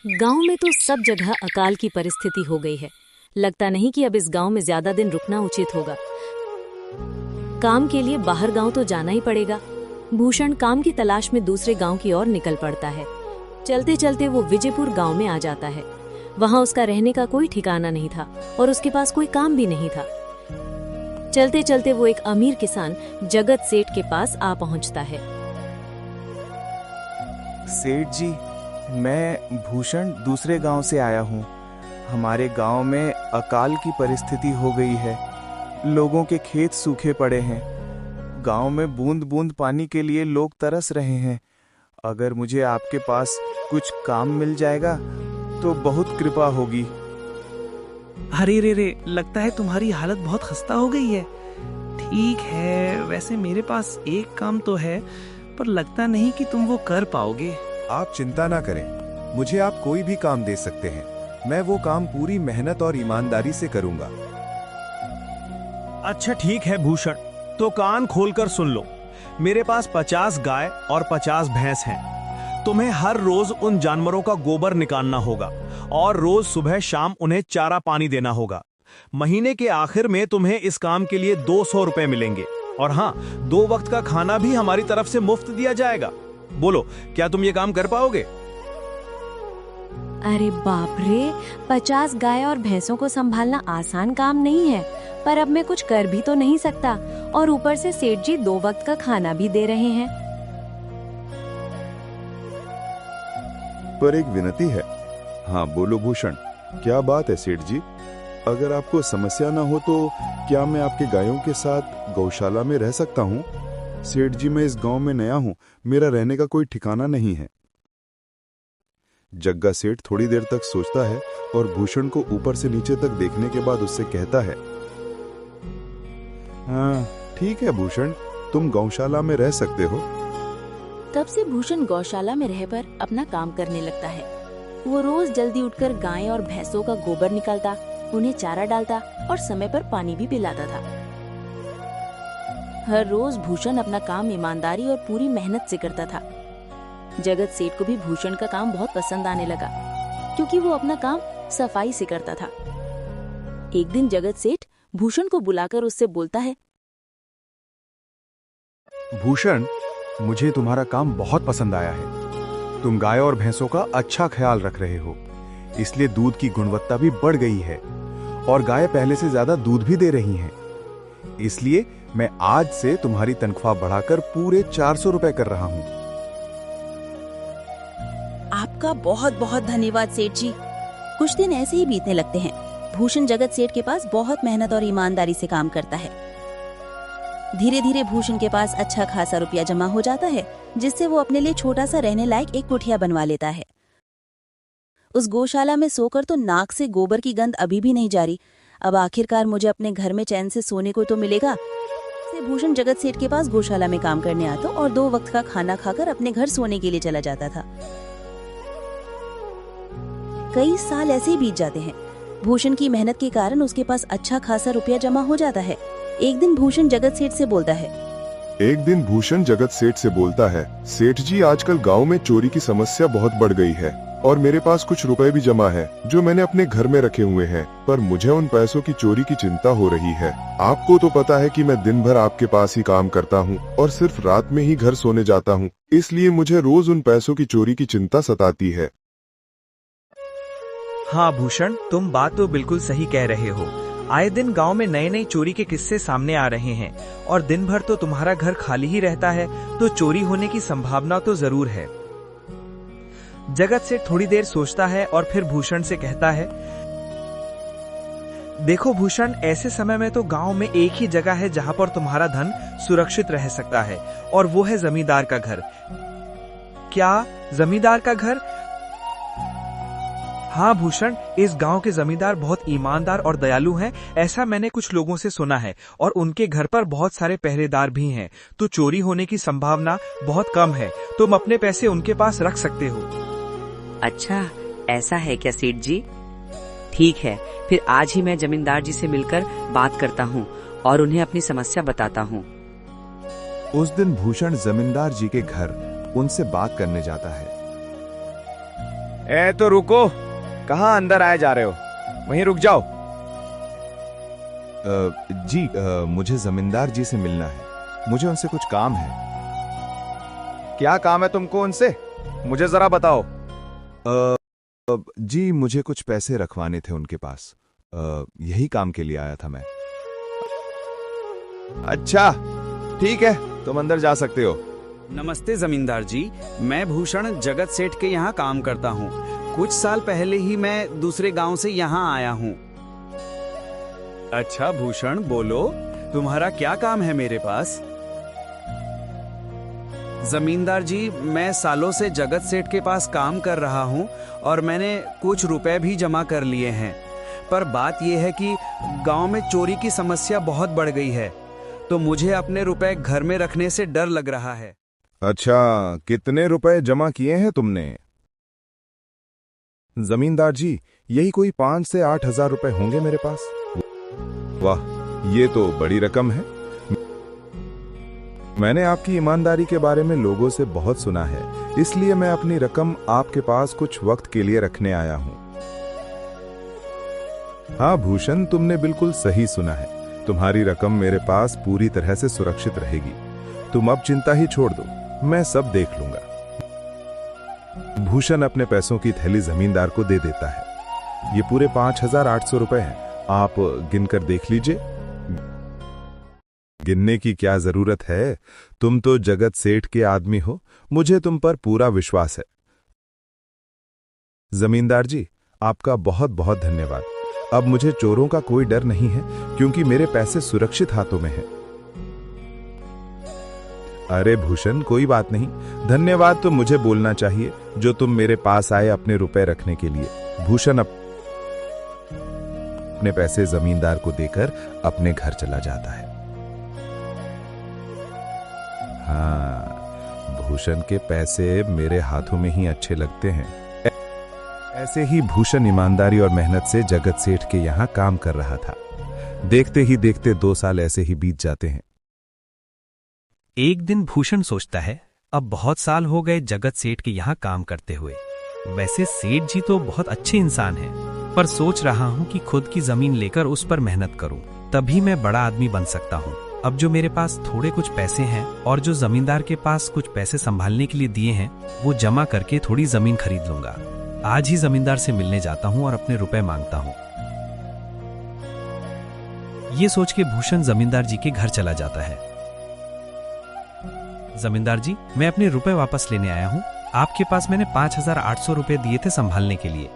गांव में तो सब जगह अकाल की परिस्थिति हो गई है। लगता नहीं कि अब इस गांव में ज्यादा दिन रुकना उचित होगा। काम के लिए बाहर गांव तो जाना ही पड़ेगा। भूषण काम की तलाश में दूसरे गांव की ओर निकल पड़ता है। चलते चलते वो विजयपुर गांव में आ जाता है। वहां उसका रहने का कोई ठिकाना नहीं था और उसके पास कोई काम भी नहीं था। चलते चलते वो एक अमीर किसान जगत सेठ के पास आ पहुंचता है। सेठ जी, मैं भूषण दूसरे गांव से आया हूँ। हमारे गांव में अकाल की परिस्थिति हो गई है। लोगों के खेत सूखे पड़े हैं। गांव में बूंद बूंद पानी के लिए लोग तरस रहे हैं। अगर मुझे आपके पास कुछ काम मिल जाएगा तो बहुत कृपा होगी। अरे रे, लगता है तुम्हारी हालत बहुत खस्ता हो गई है। ठीक है, वैसे मेरे पास एक काम तो है, पर लगता नहीं कि तुम वो कर पाओगे। आप चिंता ना करें, मुझे आप कोई भी काम दे सकते हैं। मैं वो काम पूरी मेहनत और ईमानदारी से करूंगा। अच्छा ठीक है भूषण, तो कान खोलकर सुन लो। मेरे पास 50 गाय और 50 भैंस हैं। तुम्हें हर रोज उन जानवरों का गोबर निकालना होगा और रोज सुबह शाम उन्हें चारा पानी देना होगा। महीने के आखिर में तुम्हें इस काम के लिए 200 रुपए मिलेंगे। और हाँ, 2 वक्त का खाना भी हमारी तरफ से मुफ्त दिया जाएगा। बोलो, क्या तुम ये काम कर पाओगे? अरे बाप रे, 50 गाय और भैंसों को संभालना आसान काम नहीं है। पर अब मैं कुछ कर भी तो नहीं सकता, और ऊपर से सेठ जी 2 वक्त का खाना भी दे रहे हैं। पर एक विनती है। हाँ बोलो भूषण, क्या बात है सेठ जी? अगर आपको समस्या ना हो तो क्या मैं आपके गायों के साथ गौशाला में रह सकता हूँ? सेठ जी, मैं इस गांव में नया हूँ, मेरा रहने का कोई ठिकाना नहीं है। जग्गा सेठ थोड़ी देर तक सोचता है और भूषण को ऊपर से नीचे तक देखने के बाद उससे कहता है, हाँ ठीक है भूषण, तुम गौशाला में रह सकते हो। तब से भूषण गौशाला में रहकर अपना काम करने लगता है। वो रोज जल्दी उठकर गाय और भैंसों का गोबर निकालता, उन्हें चारा डालता और समय पर पानी भी पिलाता था। हर रोज भूषण अपना काम ईमानदारी और पूरी मेहनत से करता था। जगत सेठ को भी भूषण का काम बहुत पसंद आने लगा, क्योंकि वो अपना काम सफाई से करता था। एक दिन जगत सेठ भूषण को बुलाकर उससे बोलता है, भूषण, मुझे तुम्हारा काम बहुत पसंद आया है। तुम गाय और भैंसों का अच्छा ख्याल रख रहे हो, इसलिए दूध की गुणवत्ता भी बढ़ गई है और गाय पहले से ज्यादा दूध भी दे रही हैं। इसलिए मैं आज से तुम्हारी तनख्वाह बढ़ाकर पूरे 400 रुपए कर रहा हूं। आपका बहुत बहुत धन्यवाद सेठ जी। कुछ दिन ऐसे ही बीतने लगते हैं। भूषण जगत सेठ के पास बहुत मेहनत और ईमानदारी से काम करता है। धीरे धीरे भूषण के पास अच्छा खासा रुपया जमा हो जाता है, जिससे वो अपने लिए छोटा सा रहने लायक एक कुटिया बनवा लेता है। उस गौशाला में सोकर तो नाक से गोबर की गंध अभी भी नहीं जा रही। अब आखिरकार मुझे अपने घर में चैन से सोने को तो मिलेगा। से भूषण जगत सेठ के पास गौशाला में काम करने आता और 2 वक्त का खाना खाकर अपने घर सोने के लिए चला जाता था। कई साल ऐसे ही बीत जाते हैं। भूषण की मेहनत के कारण उसके पास अच्छा खासा रुपया जमा हो जाता है। एक दिन भूषण जगत सेठ से बोलता है, सेठ जी, आजकल गांव में चोरी की समस्या बहुत बढ़ गई है और मेरे पास कुछ रुपए भी जमा है जो मैंने अपने घर में रखे हुए हैं, पर मुझे उन पैसों की चोरी की चिंता हो रही है। आपको तो पता है कि मैं दिन भर आपके पास ही काम करता हूँ और सिर्फ रात में ही घर सोने जाता हूँ, इसलिए मुझे रोज उन पैसों की चोरी की चिंता सताती है। हाँ भूषण, तुम बात तो बिल्कुल सही कह रहे हो। आए दिन गांव में नए नए चोरी के किस्से सामने आ रहे हैं और दिन भर तो तुम्हारा घर खाली ही रहता है, तो चोरी होने की संभावना तो जरूर है। जगत सेठ थोड़ी देर सोचता है और फिर भूषण से कहता है, देखो भूषण, ऐसे समय में तो गांव में एक ही जगह है जहां पर तुम्हारा धन सुरक्षित रह सकता है, और वो है जमींदार का घर। क्या जमींदार का घर? हाँ भूषण, इस गांव के जमींदार बहुत ईमानदार और दयालु हैं, ऐसा मैंने कुछ लोगों से सुना है, और उनके घर पर बहुत सारे पहरेदार भी हैं, तो चोरी होने की संभावना बहुत कम है। तुम अपने पैसे उनके पास रख सकते हो। अच्छा, ऐसा है क्या सेठ जी? ठीक है, फिर आज ही मैं जमींदार जी से मिलकर बात करता हूँ और उन्हें अपनी समस्या बताता हूँ। उस दिन भूषण जमींदार जी के घर उनसे बात करने जाता है। ए तो रुको, कहाँ अंदर आए जा रहे हो? वहीं रुक जाओ। जी मुझे जमींदार जी से मिलना है, मुझे उनसे कुछ काम है। क्या काम है तुमको उनसे? मुझे जरा बताओ। जी मुझे कुछ पैसे रखवाने थे उनके पास, यही काम के लिए आया था मैं। अच्छा ठीक है, तुम अंदर जा सकते हो। नमस्ते जमींदार जी, मैं भूषण जगत सेठ के यहाँ काम करता हूँ। कुछ साल पहले ही मैं दूसरे गांव से यहाँ आया हूँ। अच्छा भूषण, बोलो तुम्हारा क्या काम है मेरे पास? जमींदार जी, मैं सालों से जगत सेठ के पास काम कर रहा हूँ और मैंने कुछ रुपए भी जमा कर लिए हैं, पर बात यह है कि गांव में चोरी की समस्या बहुत बढ़ गई है, तो मुझे अपने रुपए घर में रखने से डर लग रहा है। अच्छा, कितने रुपए जमा किए हैं तुमने? जमींदार जी, यही कोई 5 से 8 हजार रुपए होंगे मेरे पास। वाह, ये तो बड़ी रकम है। मैंने आपकी ईमानदारी के बारे में लोगों से बहुत सुना है, इसलिए मैं अपनी रकम आपके पास कुछ वक्त के लिए रखने आया हूं। हाँ भूषण, तुमने बिल्कुल सही सुना है, तुम्हारी रकम मेरे पास पूरी तरह से सुरक्षित रहेगी। तुम अब चिंता ही छोड़ दो, मैं सब देख लूंगा। भूषण अपने पैसों की थैली जमींदार को दे देता है। ये पूरे 5,800 रुपए हैं, आप गिनकर देख लीजिए। गिनने की क्या जरूरत है, तुम तो जगत सेठ के आदमी हो, मुझे तुम पर पूरा विश्वास है। जमींदार जी, आपका बहुत बहुत धन्यवाद। अब मुझे चोरों का कोई डर नहीं है, क्योंकि मेरे पैसे सुरक्षित हाथों में हैं। अरे भूषण, कोई बात नहीं, धन्यवाद तो मुझे बोलना चाहिए जो तुम मेरे पास आए अपने रुपए रखने के लिए। भूषण अपने पैसे जमींदार को देकर अपने घर चला जाता है। हाँ, भूषण के पैसे मेरे हाथों में ही अच्छे लगते हैं। ऐसे ही भूषण ईमानदारी और मेहनत से जगत सेठ के यहां काम कर रहा था। देखते ही देखते 2 साल ऐसे ही बीत जाते हैं। एक दिन भूषण सोचता है, अब बहुत साल हो गए जगत सेठ के यहाँ काम करते हुए। वैसे सेठ जी तो बहुत अच्छे इंसान हैं, पर सोच रहा हूँ कि खुद की जमीन लेकर उस पर मेहनत करूँ, तभी मैं बड़ा आदमी बन सकता हूँ। अब जो मेरे पास थोड़े कुछ पैसे हैं और जो जमींदार के पास कुछ पैसे संभालने के लिए दिए हैं, वो जमा करके थोड़ी जमीन खरीद लूंगा। आज ही जमींदार से मिलने जाता हूँ और अपने रुपए मांगता हूँ। ये सोच के भूषण जमींदार जी के घर चला जाता है। जमींदार जी, मैं अपने रुपए वापस लेने आया हूँ। आपके पास मैंने 5,800 रुपए दिए थे संभालने के लिए।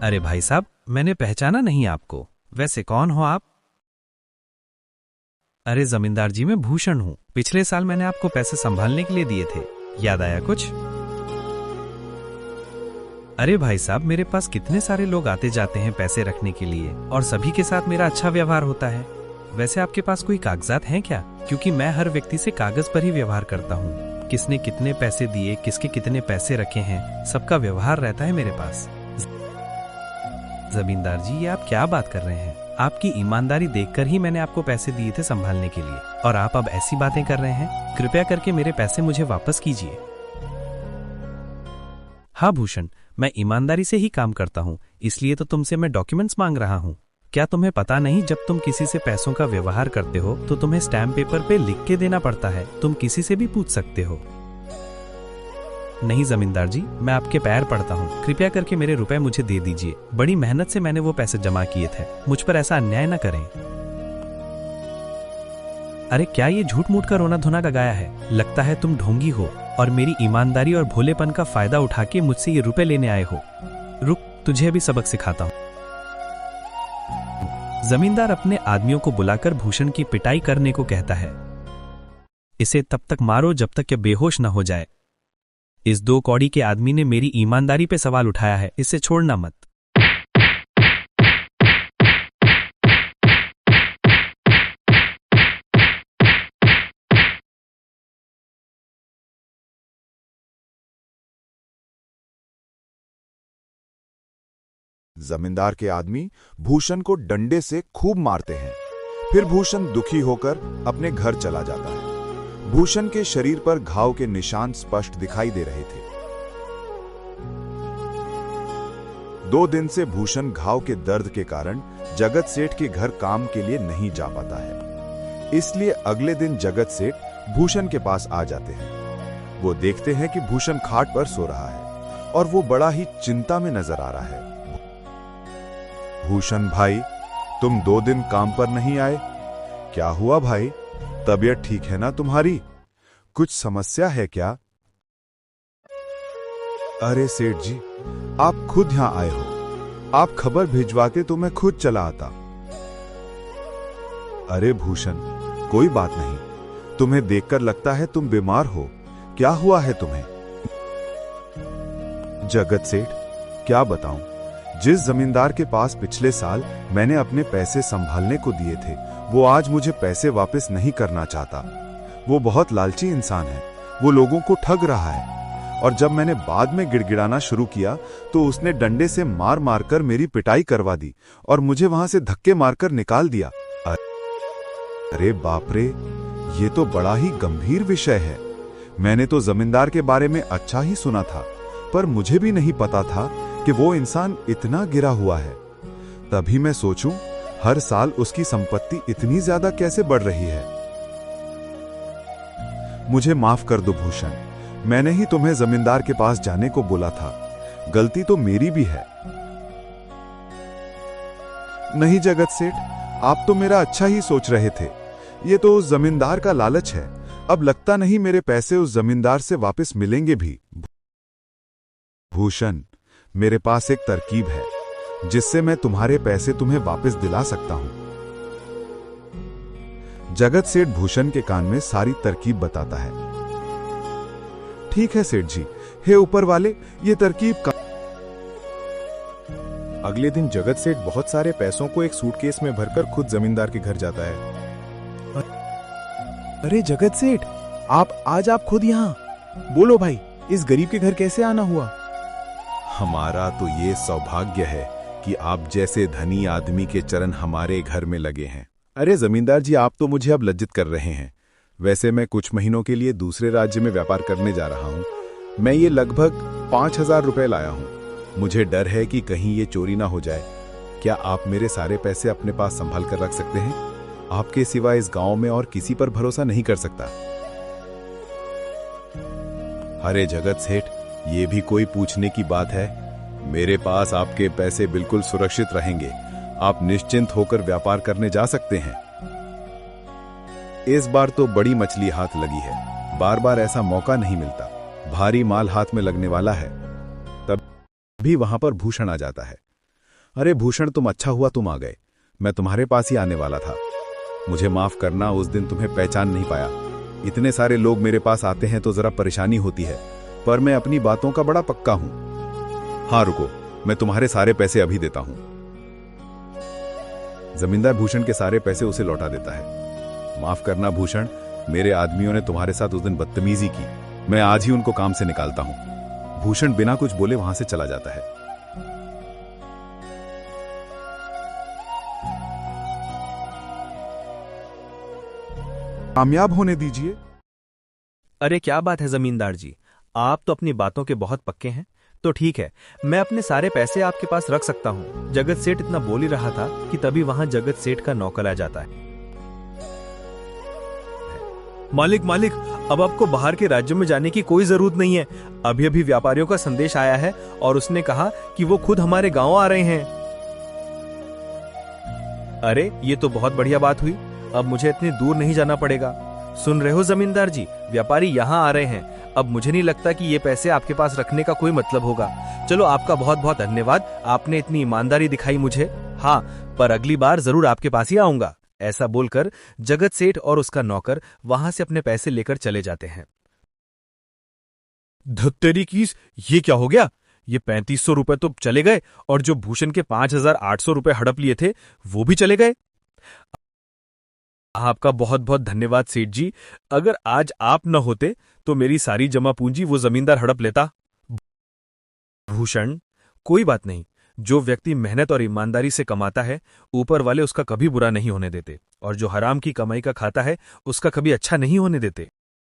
अरे भाई साहब, मैंने पहचाना नहीं आपको, वैसे कौन हो आप? अरे जमींदार जी, मैं भूषण हूँ। पिछले साल मैंने आपको पैसे संभालने के लिए दिए थे, याद आया कुछ? अरे भाई साहब, मेरे पास कितने सारे लोग आते जाते हैं पैसे रखने के लिए और सभी के साथ मेरा अच्छा व्यवहार होता है। वैसे आपके पास कोई कागजात हैं क्या? क्योंकि मैं हर व्यक्ति से कागज पर ही व्यवहार करता हूँ। किसने कितने पैसे दिए, किसके कितने पैसे रखे हैं, सबका व्यवहार रहता है मेरे पास। जमींदार जी, ये आप क्या बात कर रहे हैं? आपकी ईमानदारी देखकर ही मैंने आपको पैसे दिए थे संभालने के लिए, और आप अब ऐसी बातें कर रहे हैं। कृपया करके मेरे पैसे मुझे वापस कीजिए। हाँ भूषण, मैं ईमानदारी से ही काम करता हूँ, इसलिए तो तुमसे मैं डॉक्यूमेंट्स मांग रहा हूँ। क्या तुम्हें पता नहीं, जब तुम किसी से पैसों का व्यवहार करते हो तो तुम्हें स्टैम्प पेपर पे लिख के देना पड़ता है। तुम किसी से भी पूछ सकते हो। नहीं जमींदार जी, मैं आपके पैर पड़ता हूँ, कृपया करके मेरे रुपए मुझे दे दीजिए। बड़ी मेहनत से मैंने वो पैसे जमा किए थे, मुझ पर ऐसा अन्याय न करें। अरे क्या ये झूठ मूठ का रोना धोना का गाया है? लगता है तुम ढोंगी हो और मेरी ईमानदारी और भोलेपन का फायदा उठा के मुझसे ये रुपए लेने आए हो। रुक, तुझे अभी सबक सिखाता हूँ। जमींदार अपने आदमियों को बुलाकर भूषण की पिटाई करने को कहता है। इसे तब तक मारो जब तक ये बेहोश न हो जाए। इस 2 कौड़ी के आदमी ने मेरी ईमानदारी पे सवाल उठाया है, इसे छोड़ना मत। जमींदार के आदमी भूषण को डंडे से खूब मारते हैं। फिर भूषण दुखी होकर अपने घर चला जाता है। भूषण के शरीर पर घाव के निशान स्पष्ट दिखाई दे रहे थे। 2 दिन से भूषण घाव के दर्द के कारण जगत सेठ के घर काम के लिए नहीं जा पाता है। इसलिए अगले दिन जगत सेठ भूषण के पास आ जाते हैं। वो देखते हैं कि भूषण खाट पर सो रहा है और वो बड़ा ही चिंता में नजर आ रहा है। भूषण भाई, तुम 2 दिन काम पर नहीं आए, क्या हुआ भाई? तबीयत ठीक है ना तुम्हारी? कुछ समस्या है क्या? अरे सेठ जी, आप खुद यहां आए हो। आप खबर भिजवाते तो मैं खुद चला आता। अरे भूषण, कोई बात नहीं। तुम्हें देखकर लगता है तुम बीमार हो। क्या हुआ है तुम्हें? जगत सेठ, क्या बताऊं? जिस जमींदार के पास पिछले साल मैंने अपने पैसे संभालने को दिए थे, वो आज मुझे पैसे वापस नहीं करना चाहता। वो बहुत लालची इंसान है। वो लोगों को ठग रहा है। और जब मैंने बाद में गिड़गिड़ाना शुरू किया तो उसने डंडे से मार मारकर मेरी पिटाई करवा दी और मुझे वहां से धक्के मारकर निकाल दिया। अरे बाप रे, ये तो बड़ा ही गंभीर विषय है। मैंने तो जमींदार के बारे में अच्छा ही सुना था, पर मुझे भी नहीं पता था कि वो इंसान इतना गिरा हुआ है। तभी मैं सोचूं, हर साल उसकी संपत्ति इतनी ज्यादा कैसे बढ़ रही है। मुझे माफ कर दो भूषण, मैंने ही तुम्हें जमींदार के पास जाने को बोला था। गलती तो मेरी भी है। नहीं जगत सेठ, आप तो मेरा अच्छा ही सोच रहे थे। ये तो उस जमींदार का लालच है। अब लगता नहीं मेरे पैसे उस जमींदार से वापस मिलेंगे भी। भूषण, मेरे पास एक तरकीब है जिससे मैं तुम्हारे पैसे तुम्हें वापस दिला सकता हूं। जगत सेठ भूषण के कान में सारी तरकीब बताता है। ठीक है सेठ जी, हे ऊपर वाले, ये तरकीब का। अगले दिन जगत सेठ बहुत सारे पैसों को एक सूटकेस में भरकर खुद जमींदार के घर जाता है। अरे जगत सेठ, आप खुद यहाँ? बोलो भाई, इस गरीब के घर कैसे आना हुआ? हमारा तो ये सौभाग्य है कि आप जैसे धनी आदमी के चरण हमारे घर में लगे हैं। अरे जमींदार जी, आप तो मुझे अब लज्जित कर रहे हैं। वैसे मैं कुछ महीनों के लिए दूसरे राज्य में व्यापार करने जा रहा हूँ। मैं ये लगभग 5,000 रुपए लाया हूँ। मुझे डर है कि कहीं ये चोरी ना हो जाए। क्या आप मेरे सारे पैसे अपने पास संभाल कर रख सकते हैं? आपके सिवा इस गांव में और किसी पर भरोसा नहीं कर सकता। अरे जगत सेठ, ये भी कोई पूछने की बात है? मेरे पास आपके पैसे बिल्कुल सुरक्षित रहेंगे। आप निश्चिंत होकर व्यापार करने जा सकते हैं। इस बार तो बड़ी मछली हाथ लगी है। बार बार ऐसा मौका नहीं मिलता। भारी माल हाथ में लगने वाला है। तब भी वहां पर भूषण आ जाता है। अरे भूषण, तुम अच्छा हुआ तुम आ गए। मैं तुम्हारे पास ही आने वाला था। मुझे माफ करना, उस दिन तुम्हें पहचान नहीं पाया। इतने सारे लोग मेरे पास आते हैं तो जरा परेशानी होती है, पर मैं अपनी बातों का बड़ा पक्का हूं। हाँ रुको, मैं तुम्हारे सारे पैसे अभी देता हूं। जमींदार भूषण के सारे पैसे उसे लौटा देता है। माफ करना भूषण, मेरे आदमियों ने तुम्हारे साथ उस दिन बदतमीजी की। मैं आज ही उनको काम से निकालता हूं। भूषण बिना कुछ बोले वहां से चला जाता है। कामयाब होने दीजिए। अरे क्या बात है जमींदार जी, आप तो अपनी बातों के बहुत पक्के हैं। तो ठीक है, मैं अपने सारे पैसे आपके पास रख सकता हूँ। जगत सेठ इतना बोल ही रहा था कि तभी वहां जगत सेठ का नौकर आ जाता है। मालिक, अब आपको बाहर के राज्यों में जाने की कोई जरूरत नहीं है। अभी अभी व्यापारियों का संदेश आया है और उसने कहा कि वो खुद हमारे गांव आ रहे हैं। अरे ये तो बहुत बढ़िया बात हुई। अब मुझे इतनी दूर नहीं जाना पड़ेगा। सुन रहे हो जमींदार जी, व्यापारी यहाँ आ रहे हैं। अब मुझे नहीं लगता कि ये पैसे आपके पास रखने का कोई मतलब होगा। चलो, आपका बहुत बहुत धन्यवाद। आपने इतनी ईमानदारी दिखाई मुझे। हाँ, पर अगली बार जरूर आपके पास ही आऊंगा। ऐसा बोलकर जगत सेठ और उसका नौकर वहां से अपने पैसे लेकर चले जाते हैं। धत्तेरी कीस, ये क्या हो गया? ये 3500 रुपए तो चले गए और जो भूषण के 5,800 रुपए हड़प लिए थे वो भी चले गए। आपका बहुत बहुत धन्यवाद सेठ जी। अगर आज आप न होते तो मेरी सारी जमा पूंजी वो जमींदार हड़प लेता। भूषण, कोई बात नहीं। जो व्यक्ति मेहनत और ईमानदारी से कमाता है, ऊपर वाले उसका कभी बुरा नहीं होने देते, और जो हराम की कमाई का खाता है उसका कभी अच्छा नहीं होने देते।